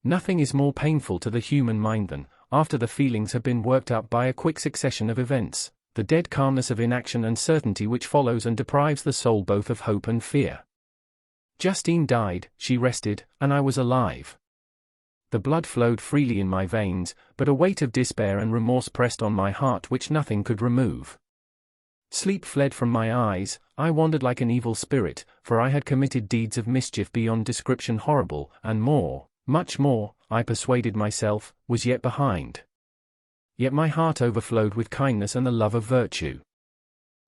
Nothing is more painful to the human mind than, after the feelings have been worked up by a quick succession of events, the dead calmness of inaction and certainty which follows and deprives the soul both of hope and fear. Justine died, she rested, and I was alive. The blood flowed freely in my veins, but a weight of despair and remorse pressed on my heart which nothing could remove. Sleep fled from my eyes, I wandered like an evil spirit, for I had committed deeds of mischief beyond description horrible, and more, much more, I persuaded myself, was yet behind. Yet my heart overflowed with kindness and the love of virtue.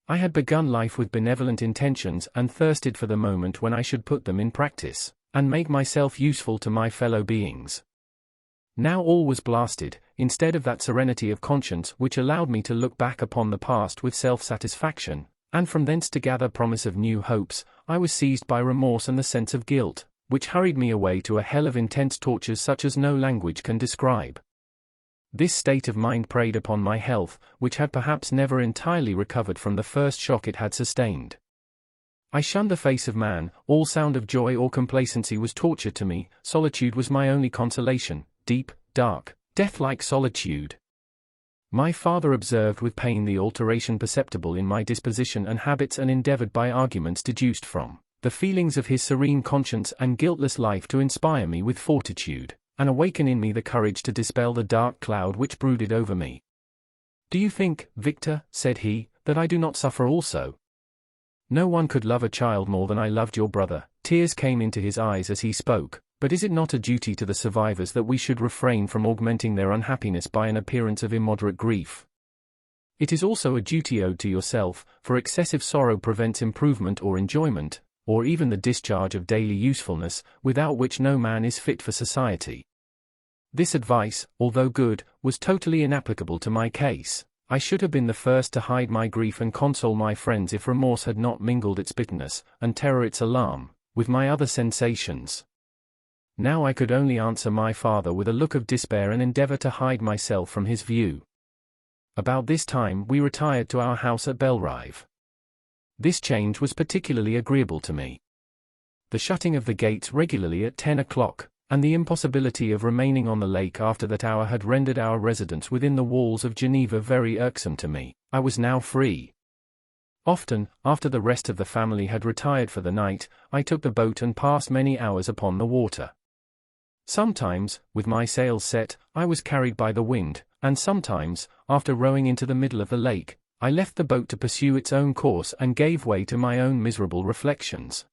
I had begun life with benevolent intentions and thirsted for the moment when I should put them in practice, and make myself useful to my fellow beings. Now all was blasted. Instead of that serenity of conscience which allowed me to look back upon the past with self-satisfaction, and from thence to gather promise of new hopes, I was seized by remorse and the sense of guilt, which hurried me away to a hell of intense tortures such as no language can describe. This state of mind preyed upon my health, which had perhaps never entirely recovered from the first shock it had sustained. I shunned the face of man, all sound of joy or complacency was torture to me, solitude was my only consolation, deep, dark, death-like solitude. My father observed with pain the alteration perceptible in my disposition and habits and endeavored by arguments deduced from the feelings of his serene conscience and guiltless life to inspire me with fortitude, and awaken in me the courage to dispel the dark cloud which brooded over me. "Do you think, Victor," said he, "that I do not suffer also? No one could love a child more than I loved your brother." Tears came into his eyes as he spoke. "But is it not a duty to the survivors that we should refrain from augmenting their unhappiness by an appearance of immoderate grief? It is also a duty owed to yourself, for excessive sorrow prevents improvement or enjoyment, or even the discharge of daily usefulness, without which no man is fit for society." This advice, although good, was totally inapplicable to my case. I should have been the first to hide my grief and console my friends if remorse had not mingled its bitterness, and terror its alarm, with my other sensations. Now I could only answer my father with a look of despair and endeavor to hide myself from his view. About this time we retired to our house at Belrive. This change was particularly agreeable to me. The shutting of the gates regularly at 10 o'clock, and the impossibility of remaining on the lake after that hour had rendered our residence within the walls of Geneva very irksome to me. I was now free. Often, after the rest of the family had retired for the night, I took the boat and passed many hours upon the water. Sometimes, with my sails set, I was carried by the wind, and sometimes, after rowing into the middle of the lake, I left the boat to pursue its own course and gave way to my own miserable reflections.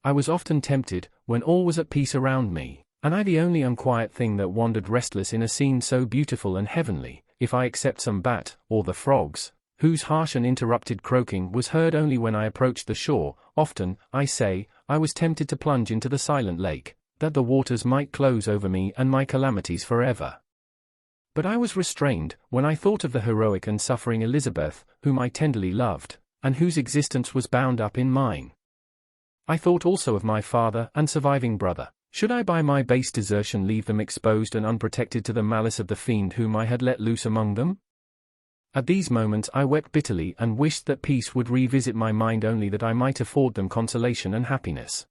I was often tempted, when all was at peace around me, and I the only unquiet thing that wandered restless in a scene so beautiful and heavenly, if I except some bat, or the frogs, whose harsh and interrupted croaking was heard only when I approached the shore. Often, I say, I was tempted to plunge into the silent lake, that the waters might close over me and my calamities forever. But I was restrained, when I thought of the heroic and suffering Elizabeth, whom I tenderly loved, and whose existence was bound up in mine. I thought also of my father and surviving brother. Should I by my base desertion leave them exposed and unprotected to the malice of the fiend whom I had let loose among them? At these moments I wept bitterly and wished that peace would revisit my mind only that I might afford them consolation and happiness.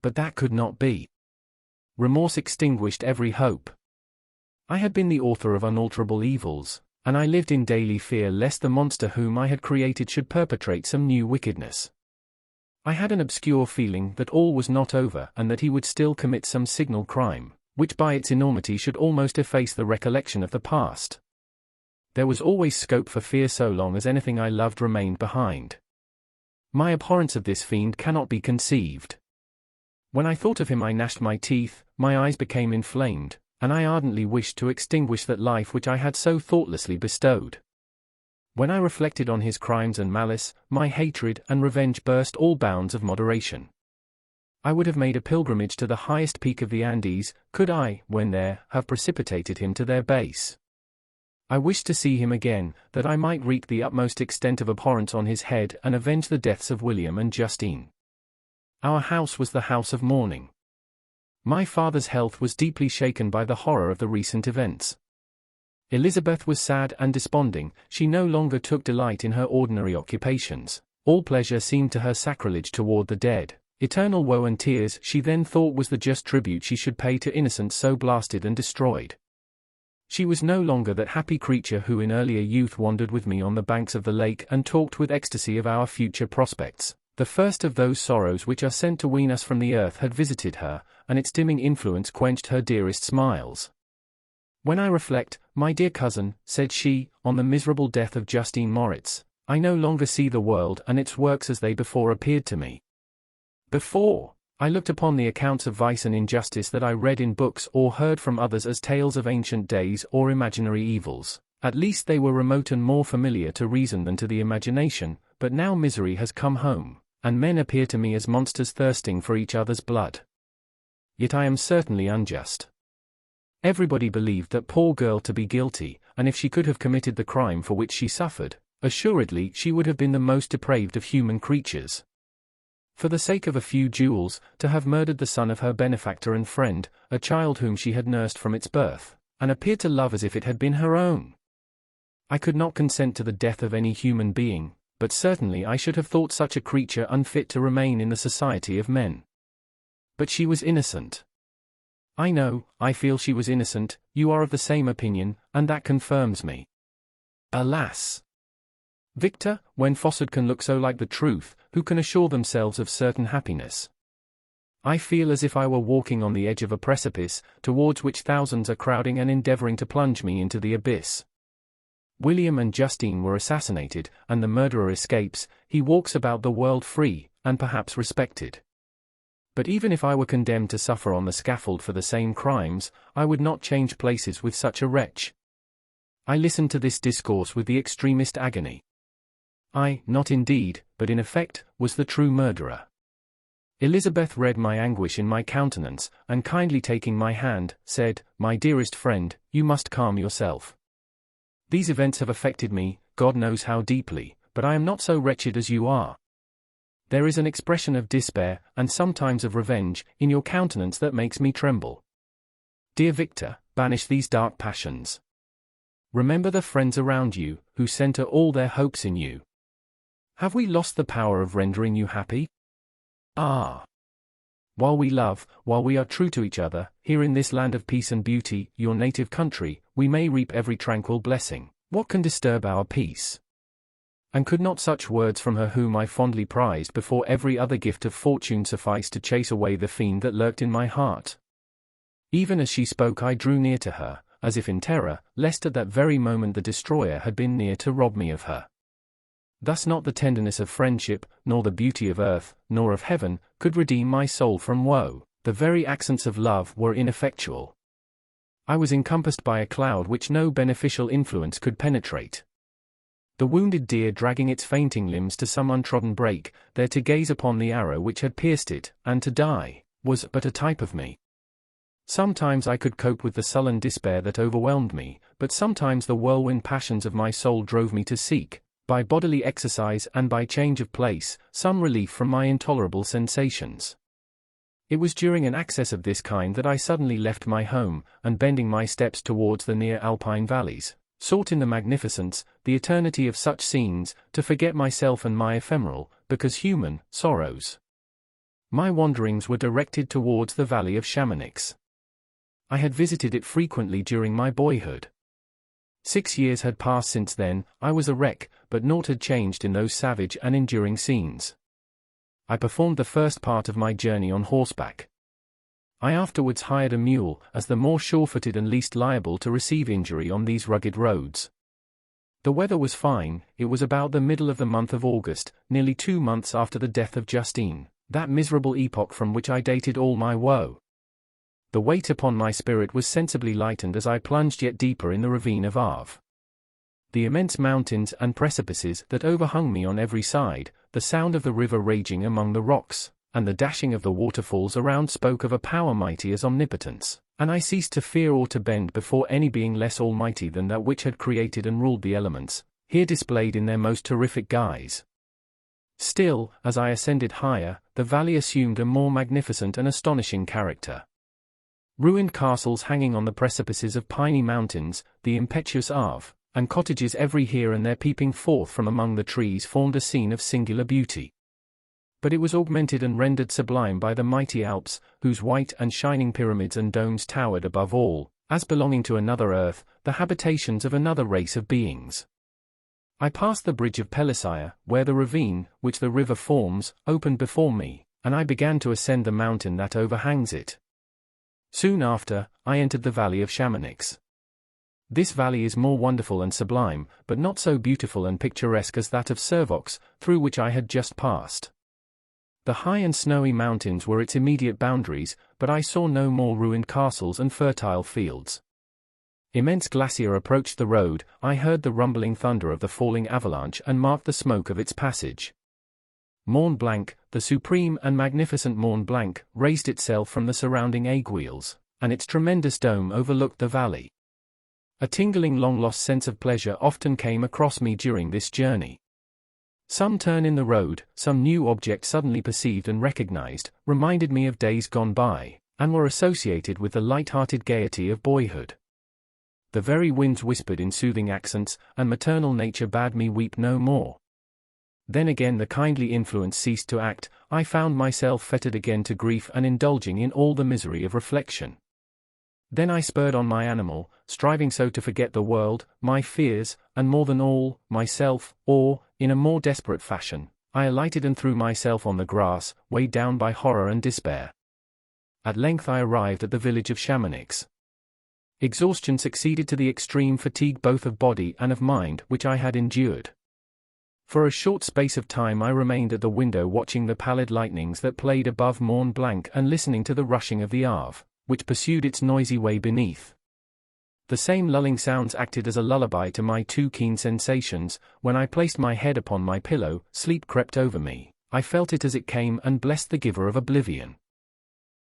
But that could not be. Remorse extinguished every hope. I had been the author of unalterable evils, and I lived in daily fear lest the monster whom I had created should perpetrate some new wickedness. I had an obscure feeling that all was not over and that he would still commit some signal crime, which by its enormity should almost efface the recollection of the past. There was always scope for fear so long as anything I loved remained behind. My abhorrence of this fiend cannot be conceived. When I thought of him I gnashed my teeth, my eyes became inflamed, and I ardently wished to extinguish that life which I had so thoughtlessly bestowed. When I reflected on his crimes and malice, my hatred and revenge burst all bounds of moderation. I would have made a pilgrimage to the highest peak of the Andes, could I, when there, have precipitated him to their base. I wished to see him again, that I might wreak the utmost extent of abhorrence on his head and avenge the deaths of William and Justine. Our house was the house of mourning. My father's health was deeply shaken by the horror of the recent events. Elizabeth was sad and desponding, she no longer took delight in her ordinary occupations, all pleasure seemed to her sacrilege toward the dead, Eternal woe and tears, she then thought, was the just tribute she should pay to innocence so blasted and destroyed. She was no longer that happy creature who in earlier youth wandered with me on the banks of the lake and talked with ecstasy of our future prospects. The first of those sorrows which are sent to wean us from the earth had visited her, and its dimming influence quenched her dearest smiles. When I reflect, my dear cousin, said she, on the miserable death of Justine Moritz, I no longer see the world and its works as they before appeared to me. Before, I looked upon the accounts of vice and injustice that I read in books or heard from others as tales of ancient days or imaginary evils. At least they were remote and more familiar to reason than to the imagination, but now misery has come home, and men appear to me as monsters thirsting for each other's blood. Yet I am certainly unjust. Everybody believed that poor girl to be guilty, and if she could have committed the crime for which she suffered, assuredly she would have been the most depraved of human creatures. For the sake of a few jewels, to have murdered the son of her benefactor and friend, a child whom she had nursed from its birth, and appeared to love as if it had been her own. I could not consent to the death of any human being, but certainly I should have thought such a creature unfit to remain in the society of men. But she was innocent. I know, I feel she was innocent, you are of the same opinion, and that confirms me. Alas! Victor, when falsehood can look so like the truth, who can assure themselves of certain happiness? I feel as if I were walking on the edge of a precipice, towards which thousands are crowding and endeavoring to plunge me into the abyss. William and Justine were assassinated, and the murderer escapes. He walks about the world free, and perhaps respected. But even if I were condemned to suffer on the scaffold for the same crimes, I would not change places with such a wretch. I listened to this discourse with the extremest agony. I, not indeed, but in effect, was the true murderer. Elizabeth read my anguish in my countenance, and kindly taking my hand, said, "My dearest friend, you must calm yourself. These events have affected me, God knows how deeply, but I am not so wretched as you are. There is an expression of despair, and sometimes of revenge, in your countenance that makes me tremble. Dear Victor, banish these dark passions. Remember the friends around you, who center all their hopes in you. Have we lost the power of rendering you happy? Ah! While we love, while we are true to each other, here in this land of peace and beauty, your native country, we may reap every tranquil blessing. What can disturb our peace? And could not such words from her whom I fondly prized before every other gift of fortune suffice to chase away the fiend that lurked in my heart? Even as she spoke I drew near to her, as if in terror, lest at that very moment the destroyer had been near to rob me of her. Thus not the tenderness of friendship, nor the beauty of earth, nor of heaven, could redeem my soul from woe. The very accents of love were ineffectual. I was encompassed by a cloud which no beneficial influence could penetrate. The wounded deer dragging its fainting limbs to some untrodden brake, there to gaze upon the arrow which had pierced it, and to die, was but a type of me. Sometimes I could cope with the sullen despair that overwhelmed me, but sometimes the whirlwind passions of my soul drove me to seek, by bodily exercise and by change of place, some relief from my intolerable sensations. It was during an access of this kind that I suddenly left my home, and bending my steps towards the near alpine valleys, sought in the magnificence, the eternity of such scenes, to forget myself and my ephemeral, because human, sorrows. My wanderings were directed towards the valley of Chamonix. I had visited it frequently during my boyhood. 6 years had passed since then. I was a wreck, but naught had changed in those savage and enduring scenes. I performed the first part of my journey on horseback. I afterwards hired a mule, as the more sure-footed and least liable to receive injury on these rugged roads. The weather was fine. It was about the middle of the month of August, nearly 2 months after the death of Justine, that miserable epoch from which I dated all my woe. The weight upon my spirit was sensibly lightened as I plunged yet deeper in the ravine of Arve. The immense mountains and precipices that overhung me on every side, the sound of the river raging among the rocks, and the dashing of the waterfalls around spoke of a power mighty as omnipotence, and I ceased to fear or to bend before any being less almighty than that which had created and ruled the elements, here displayed in their most terrific guise. Still, as I ascended higher, the valley assumed a more magnificent and astonishing character. Ruined castles hanging on the precipices of piny mountains, the impetuous Arve, and cottages every here and there peeping forth from among the trees formed a scene of singular beauty. but it was augmented and rendered sublime by the mighty Alps, whose white and shining pyramids and domes towered above all, as belonging to another earth, the habitations of another race of beings. I passed the bridge of Pelisire, where the ravine, which the river forms, opened before me, and I began to ascend the mountain that overhangs it. Soon after, I entered the valley of Chamonix. This valley is more wonderful and sublime, but not so beautiful and picturesque as that of Servox, through which I had just passed. The high and snowy mountains were its immediate boundaries, but I saw no more ruined castles and fertile fields. Immense glacier approached the road, I heard the rumbling thunder of the falling avalanche and marked the smoke of its passage. Mont Blanc, the supreme and magnificent Mont Blanc, raised itself from the surrounding aiguilles, and its tremendous dome overlooked the valley. A tingling long-lost sense of pleasure often came across me during this journey. Some turn in the road, some new object suddenly perceived and recognized, reminded me of days gone by, and were associated with the light-hearted gaiety of boyhood. The very winds whispered in soothing accents, and maternal nature bade me weep no more. Then again the kindly influence ceased to act, I found myself fettered again to grief and indulging in all the misery of reflection. Then I spurred on my animal, striving so to forget the world, my fears, and more than all, myself, or, in a more desperate fashion, I alighted and threw myself on the grass, weighed down by horror and despair. At length I arrived at the village of Chamonix. Exhaustion succeeded to the extreme fatigue both of body and of mind which I had endured. For a short space of time I remained at the window watching the pallid lightnings that played above Mont Blanc and listening to the rushing of the Arve, which pursued its noisy way beneath. The same lulling sounds acted as a lullaby to my too keen sensations. When I placed my head upon my pillow, sleep crept over me. I felt it as it came and blessed the giver of oblivion.